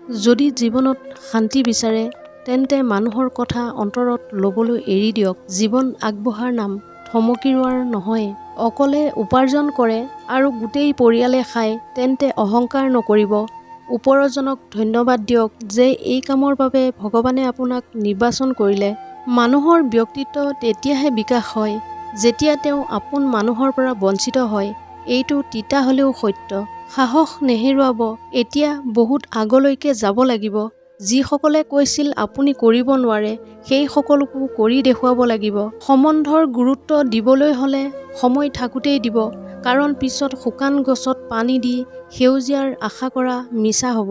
যদি জীৱনত শান্তি বিচাৰে তেন্তে মানুহৰ কথা অন্তৰত ল'বলৈ এৰি দিয়ক। জীৱন আগবঢ়াৰ নাম থমকি ৰোৱাৰ নহয়। অকলে উপাৰ্জন কৰে আৰু গোটেই পৰিয়ালে খায় তেন্তে অহংকাৰ নকৰিব। ওপৰজনক ধন্যবাদ দিয়ক যে এই কামৰ বাবে ভগৱানে আপোনাক নিৰ্বাচন কৰিলে। মানুহৰ ব্যক্তিত্ব তেতিয়াহে বিকাশ হয় যেতিয়া তেওঁ আপোন মানুহৰ পৰা বঞ্চিত হয়। এইটো তিতা হ'লেও সত্য। সাহস নেহেৰুৱাব। এতিয়া বহুত আগলৈকে যাব লাগিব। যিসকলে কৈছিল আপুনি কৰিব নোৱাৰে সেই সকলোকো কৰি দেখুৱাব লাগিব। সম্বন্ধৰ গুৰুত্ব দিবলৈ হ'লে সময় থাকোঁতেই দিব, কাৰণ পিছত শুকান গছত পানী দি সেউজীয়াৰ আশা কৰা মিছা হ'ব।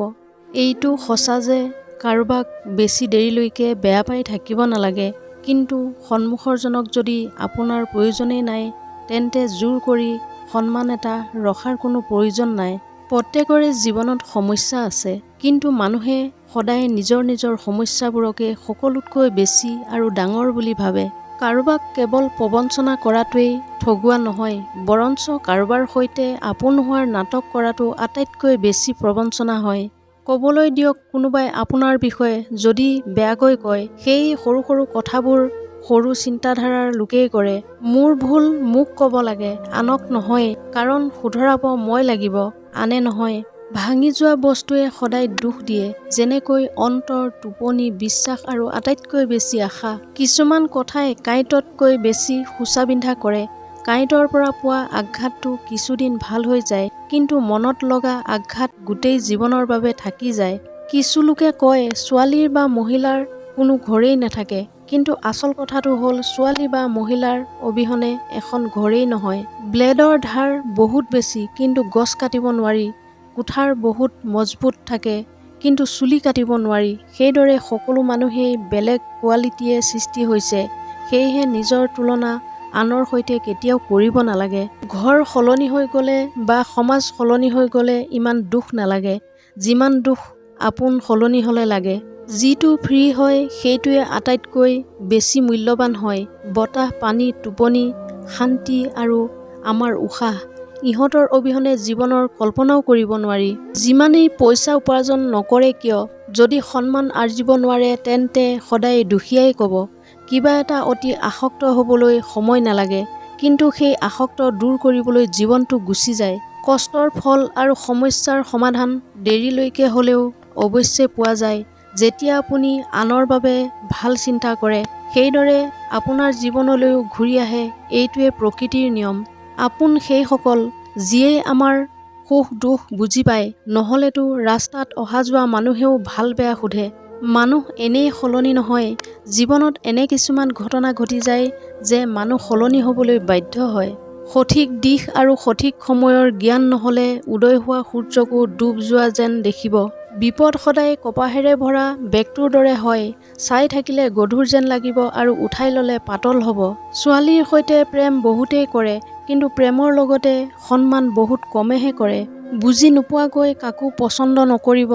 এইটো সঁচা যে কাৰোবাক বেছি দেৰিলৈকে বেয়া পাই থাকিব নালাগে, কিন্তু সন্মুখৰজনক যদি আপোনাৰ প্ৰয়োজনেই নাই তেন্তে জোৰ কৰি সন্মান এটা ৰখাৰ কোনো প্ৰয়োজন নাই। প্ৰত্যেকৰে জীৱনত সমস্যা আছে, কিন্তু মানুহে সদায় নিজৰ নিজৰ সমস্যাবোৰকে সকলোতকৈ বেছি আৰু ডাঙৰ বুলি ভাবে। কাৰোবাক কেৱল প্ৰবঞ্চনা কৰাটোৱেই ঠগোৱা নহয়, বৰঞ্চ কাৰোবাৰ সৈতে আপোন হোৱাৰ নাটক কৰাটো আটাইতকৈ বেছি প্ৰবঞ্চনা হয়। ক'বলৈ দিয়ক কোনোবাই আপোনাৰ বিষয়ে যদি বেয়াকৈ কয়, সেই সৰু সৰু কথাবোৰ সৰু চিন্তাধাৰাৰ লোকেই কৰে। মোৰ ভুল মোক ক'ব লাগে, আনক নহয়, কাৰণ শুধৰাব মই লাগিব, আনে নহয়। ভাঙি যোৱা বস্তুৱে সদায় দুখ দিয়ে, যেনেকৈ অন্তৰ, টোপনি, বিশ্বাস আৰু আটাইতকৈ বেছি আশা। কিছুমান কথাই কাঁইটতকৈ বেছি খোঁচাবিন্ধা কৰে। কাঁইটৰ পৰা পোৱা আঘাতটো কিছুদিন ভাল হৈ যায়, কিন্তু মনত লগা আঘাত গোটেই জীৱনৰ বাবে থাকি যায়। কিছু লোকে কয় ছোৱালীৰ বা মহিলাৰ কোনো ঘৰেই নাথাকে, কিন্তু আচল কথাটো হ'ল ছোৱালী বা মহিলাৰ অবিহনে এখন ঘৰেই নহয়। ব্লেডৰ ধাৰ বহুত বেছি, কিন্তু গছ কাটিব নোৱাৰি। কুঠাৰ বহুত মজবুত থাকে, কিন্তু চুলি কাটিব নোৱাৰি। সেইদৰে সকলো মানুহেই বেলেগ কোৱালিটিয়ে সৃষ্টি হৈছে। সেয়েহে নিজৰ তুলনা আনৰ সৈতে কেতিয়াও কৰিব নালাগে। ঘৰ সলনি হৈ গ'লে বা সমাজ সলনি হৈ গ'লে ইমান দুখ নালাগে, যিমান দুখ আপোন সলনি হ'লে লাগে। যিটো ফ্ৰী হয় সেইটোৱে আটাইতকৈ বেছি মূল্যৱান হয়। বতাহ, পানী, টোপনি, শান্তি আৰু আমাৰ উশাহ, ইহঁতৰ অবিহনে জীৱনৰ কল্পনাও কৰিব নোৱাৰি। যিমানেই পইচা উপাৰ্জন নকৰে কিয়, যদি সন্মান আৰ্জিব নোৱাৰে তেন্তে সদায় দুখীয়াই ক'ব। কিবা এটা অতি আসক্ত হ'বলৈ সময় নালাগে, কিন্তু সেই আসক্ত দূৰ কৰিবলৈ জীৱনটো গুচি যায়। কষ্টৰ ফল আৰু সমস্যাৰ সমাধান দেৰিলৈকে হ'লেও অৱশ্যে পোৱা যায়, যেতিয়া আপুনি আনৰ বাবে ভাল চিন্তা কৰে। সেইদৰে আপোনাৰ জীৱনলৈও ঘূৰি আহে। এইটোৱে প্ৰকৃতিৰ নিয়ম। আপোন সেইসকল যিয়ে আমাৰ সুখ দুখ বুজি পায়, নহ'লেতো ৰাস্তাত অহা যোৱা মানুহেও ভাল বেয়া সোধে। মানুহ এনেই সলনি নহয়। জীৱনত এনে কিছুমান ঘটনা ঘটি যায় যে মানুহ সলনি হ'বলৈ বাধ্য হয়। সঠিক দিশ আৰু সঠিক সময়ৰ জ্ঞান নহ'লে উদয় হোৱা সূৰ্যকো ডুব যোৱা যেন দেখিব। বিপদ সদায় কপাহেৰে ভৰা বেগটোৰ দৰে হয়। চাই থাকিলে গধুৰ যেন লাগিব আৰু উঠাই ল'লে পাতল হ'ব। ছোৱালীৰ সৈতে প্ৰেম বহুতেই কৰে, কিন্তু প্ৰেমৰ লগতে সন্মান বহুত কমেহে কৰে। বুজি নোপোৱাকৈ কাকো পচন্দ নকৰিব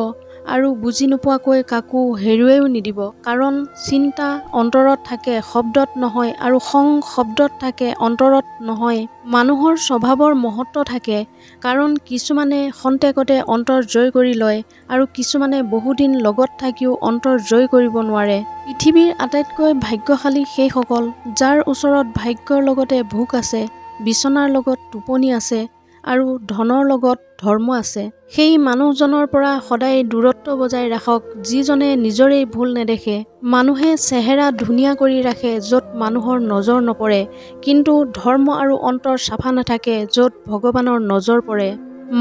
আৰু বুজি নোপোৱাকৈ কাকো হেৰুৱাইও নিদিব। কাৰণ চিন্তা অন্তৰত থাকে, শব্দত নহয়, আৰু খং শব্দত থাকে, অন্তৰত নহয়। মানুহৰ স্বভাৱৰ মহত্ব থাকে, কাৰণ কিছুমানে খন্তেকতে অন্তৰ জয় কৰি লয় আৰু কিছুমানে বহুদিন লগত থাকিও অন্তৰ জয় কৰিব নোৱাৰে। পৃথিৱীৰ আটাইতকৈ ভাগ্যশালী সেইসকল যাৰ ওচৰত ভাগ্যৰ লগতে ভোক আছে, বিচনাৰ লগত টোপনি আছে আৰু ধনৰ লগত ধৰ্ম আছে। সেই মানুহজনৰ পৰা সদায় দূৰত্ব বজাই ৰাখক যিজনে নিজৰেই ভুল নেদেখে। মানুহে চেহেৰা ধুনীয়া কৰি ৰাখে য'ত মানুহৰ নজৰ নপৰে, কিন্তু ধৰ্ম আৰু অন্তৰ চাফা নাথাকে য'ত ভগৱানৰ নজৰ পৰে।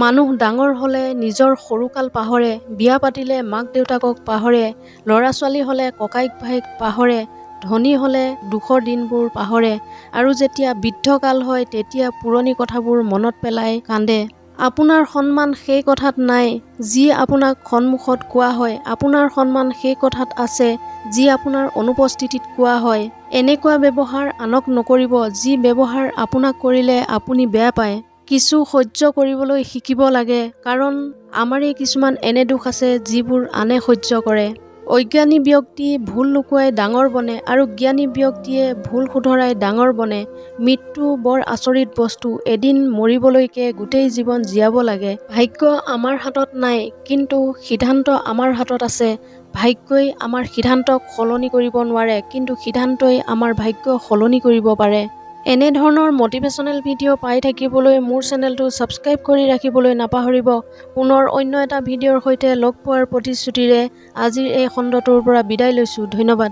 মানুহ ডাঙৰ হ'লে নিজৰ সৰুকাল পাহৰে, বিয়া পাতিলে মাক দেউতাকক পাহৰে, ল'ৰা ছোৱালী হ'লে ককাইক ভাইক পাহৰে, ধনী হ'লে দুখৰ দিনবোৰ পাহৰে, আৰু যেতিয়া বৃদ্ধকাল হয় তেতিয়া পুৰণি কথাবোৰ মনত পেলাই কান্দে। আপোনাৰ সন্মান সেই কথাত নাই যি আপোনাক সন্মুখত কোৱা হয়, আপোনাৰ সন্মান সেই কথাত আছে যি আপোনাৰ অনুপস্থিতিত কোৱা হয়। এনেকুৱা ব্যৱহাৰ আনক নকৰিব যি ব্যৱহাৰ আপোনাক কৰিলে আপুনি বেয়া পায়। কিছু সহ্য কৰিবলৈ শিকিব লাগে, কাৰণ আমাৰেই কিছুমান এনে দুখ আছে যিবোৰ আনে সহ্য কৰে। অজ্ঞানী ব্যক্তি ভুল লুকুৱাই ডাঙৰ বনে আৰু জ্ঞানী ব্যক্তিয়ে ভুল শুধৰাই ডাঙৰ বনে। মৃত্যু বৰ আচৰিত বস্তু। এদিন মৰিবলৈকে গোটেই জীৱন জীয়াব লাগে। ভাগ্য আমাৰ হাতত নাই, কিন্তু সিদ্ধান্ত আমাৰ হাতত আছে। ভাগ্যই আমাৰ সিদ্ধান্তক সলনি কৰিব নোৱাৰে, কিন্তু সিদ্ধান্তই আমাৰ ভাগ্য সলনি কৰিব পাৰে। এনেধৰণৰ মটিভেশ্যনেল ভিডিঅ' পাই থাকিবলৈ মোৰ চেনেলটো ছাবস্ক্ৰাইব কৰি ৰাখিবলৈ নাপাহৰিব। পুনৰ অন্য এটা ভিডিঅ'ৰ সৈতে লগ পোৱাৰ প্ৰতিশ্ৰুতিৰে আজিৰ এই খণ্ডটোৰ পৰা বিদায় লৈছোঁ। ধন্যবাদ।